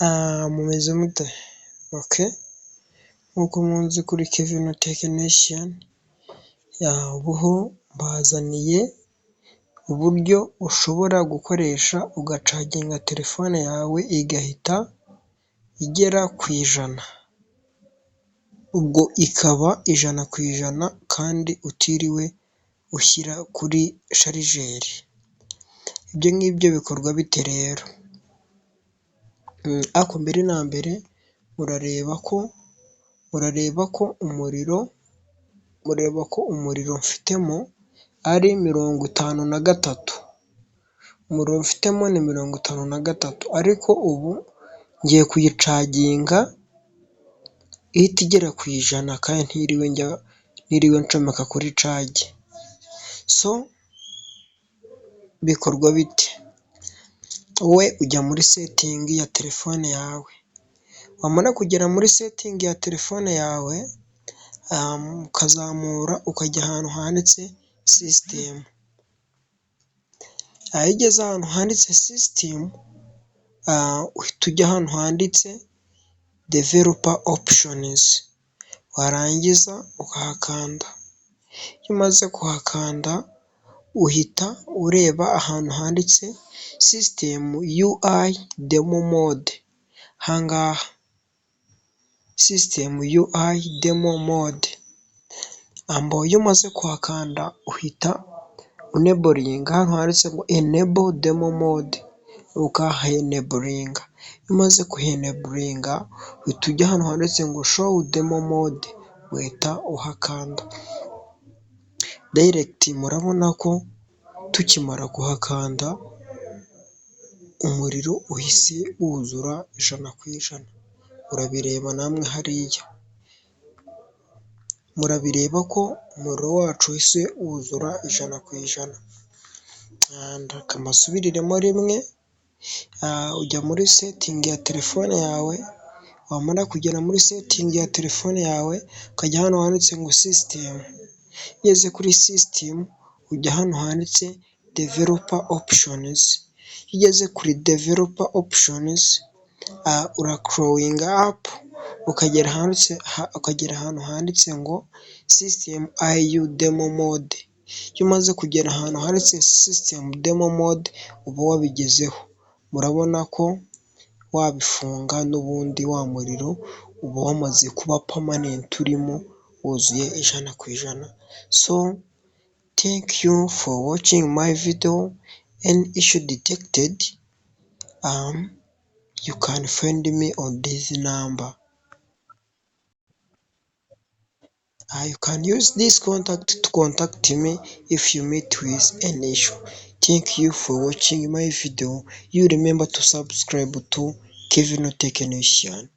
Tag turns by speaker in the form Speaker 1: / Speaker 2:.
Speaker 1: Mumeze mute? Okay, nk'uko muzi kuri Kevin Technician, ubu mbazaniye uburyo ushobora gukoresha ugacaginga telefone yawe igahita igera ku ijana, ubwo ikaba ijana ku ijana kandi utiriwe ushyira kuri sharijeri. Ibyo ngibyo bikorwa bite rero? Ariko mbere na mbere murareba ko umuriro mfitemo ari 53. Umuriro mfitemo ni 53, ariko ubu ngiye kuyicaginga ihita igera ku ijana kandi ntiriwe ncomeka kuri cage. So bikorwa bite? Wowe ujya muri setingi ya telefone yawe, wamara kugera muri setingi ya telefone yawe, ukazamura ukajya ahantu handitse sisitemu. Iyo ugeze ahantu handitse sisitemu, uhita ujya ahantu handitse developa opshonizi, warangiza ukahakanda. Iyo umaze kuhakanda uhita ureba ahantu handitse sisitemu UI demo mode. Ahangaha sisitemu UI demo mode, iyo umaze kuhakanda uhita uneboringa ahantu handitse ngo enebo demo mode, ukaheneboringa. Iyo umaze kuheneboringa uhita ujya ahantu handitse ngo showu demo mode, uhita uhakanda dayiregiti. Murabona ko tukimara kuhakanda umuriro uhise wuzura 100%. Urabireba namwe hariya, murabireba ko umuriro wacu uhise wuzura 100%. Reka mbasubiriremo rimwe. Ujya muri setingi ya telefone yawe, wamara kugera muri setingi ya telefone yawe ukajya hano handitse ngo sisitemu. Ugeze kuri sisitemu ujya hano handitse developa opshonizi. Iyo ugeze kuri developa opshonizi urakorowinga apu ukagera ahantu handitse ngo sisitemu IU demo mode. Iyo umaze kugera ahantu handitse sisitemu demo mode uba wabigezeho. Murabona ko wabifunga n'ubundi wa muriro uba wamaze kuba pamanenti, urimo wuzuye 100%. So thank you for watching my video. Any issue detected, you can find me on this number. You can use this contact to contact me if you meet with an issue. Thank you for watching my video. You remember to subscribe to Kevin Technician.